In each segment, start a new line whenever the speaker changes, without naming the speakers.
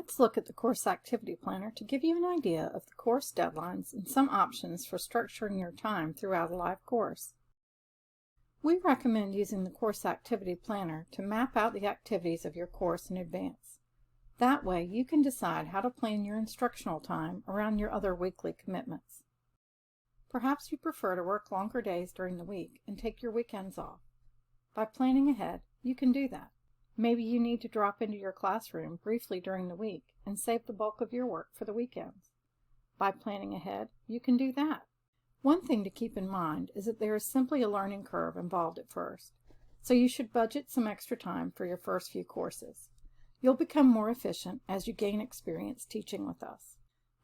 Let's look at the course activity planner to give you an idea of the course deadlines and some options for structuring your time throughout a live course. We recommend using the course activity planner to map out the activities of your course in advance. That way you can decide how to plan your instructional time around your other weekly commitments. Perhaps you prefer to work longer days during the week and take your weekends off. By planning ahead, you can do that. Maybe you need to drop into your classroom briefly during the week and save the bulk of your work for the weekends. By planning ahead, you can do that. One thing to keep in mind is that there is simply a learning curve involved at first, so you should budget some extra time for your first few courses. You'll become more efficient as you gain experience teaching with us.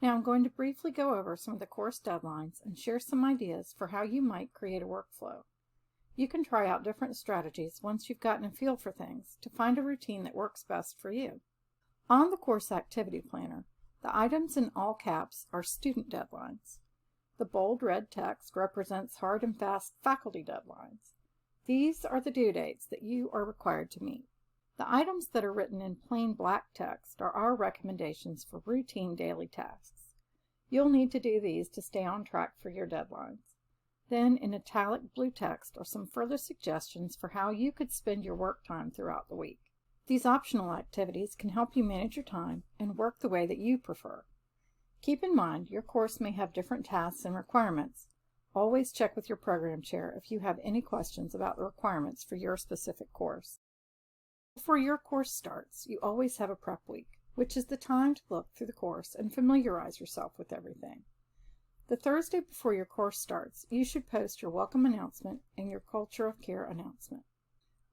Now I'm going to briefly go over some of the course deadlines and share some ideas for how you might create a workflow. You can try out different strategies once you've gotten a feel for things to find a routine that works best for you. On the course activity planner, the items in all caps are student deadlines. The bold red text represents hard and fast faculty deadlines. These are the due dates that you are required to meet. The items that are written in plain black text are our recommendations for routine daily tasks. You'll need to do these to stay on track for your deadlines. Then in italic blue text are some further suggestions for how you could spend your work time throughout the week. These optional activities can help you manage your time and work the way that you prefer. Keep in mind your course may have different tasks and requirements. Always check with your program chair if you have any questions about the requirements for your specific course. Before your course starts, you always have a prep week, which is the time to look through the course and familiarize yourself with everything. The Thursday before your course starts, you should post your welcome announcement and your culture of care announcement.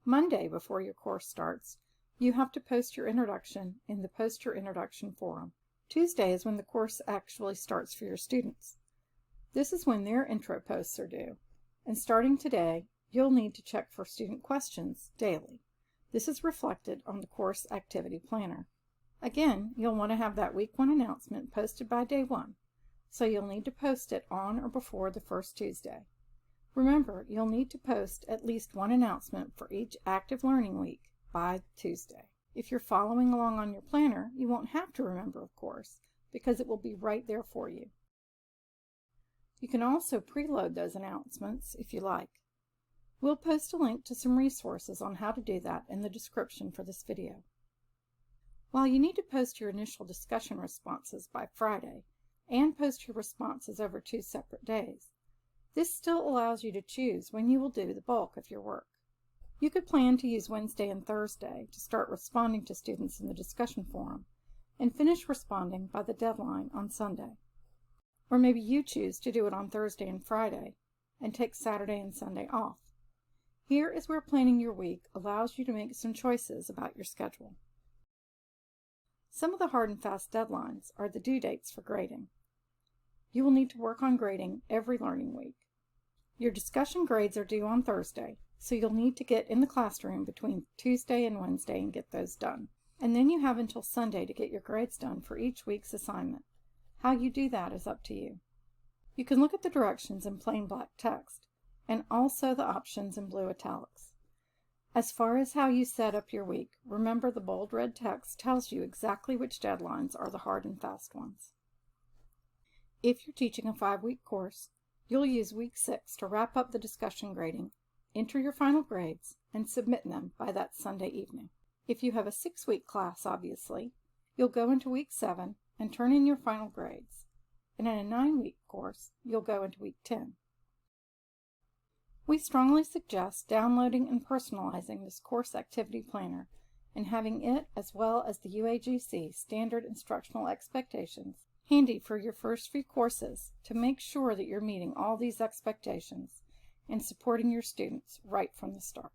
Monday before your course starts, you have to post your introduction in the Post Your Introduction forum. Tuesday is when the course actually starts for your students. This is when their intro posts are due. And starting today, you'll need to check for student questions daily. This is reflected on the course activity planner. Again, you'll want to have that week 1 announcement posted by day 1. So you'll need to post it on or before the first Tuesday. Remember, you'll need to post at least 1 announcement for each active learning week by Tuesday. If you're following along on your planner, you won't have to remember, of course, because it will be right there for you. You can also preload those announcements if you like. We'll post a link to some resources on how to do that in the description for this video. While you need to post your initial discussion responses by Friday, and post your responses over 2 separate days, this still allows you to choose when you will do the bulk of your work. You could plan to use Wednesday and Thursday to start responding to students in the discussion forum and finish responding by the deadline on Sunday. Or maybe you choose to do it on Thursday and Friday and take Saturday and Sunday off. Here is where planning your week allows you to make some choices about your schedule. Some of the hard and fast deadlines are the due dates for grading. You will need to work on grading every learning week. Your discussion grades are due on Thursday, so you'll need to get in the classroom between Tuesday and Wednesday and get those done. And then you have until Sunday to get your grades done for each week's assignment. How you do that is up to you. You can look at the directions in plain black text, and also the options in blue italics. As far as how you set up your week, remember the bold red text tells you exactly which deadlines are the hard and fast ones. If you're teaching a 5-week course, you'll use week 6 to wrap up the discussion grading, enter your final grades, and submit them by that Sunday evening. If you have a 6-week class, obviously, you'll go into week 7 and turn in your final grades. And in a 9-week course, you'll go into week 10. We strongly suggest downloading and personalizing this course activity planner and having it, as well as the UAGC standard instructional expectations, handy for your first few courses to make sure that you're meeting all these expectations and supporting your students right from the start.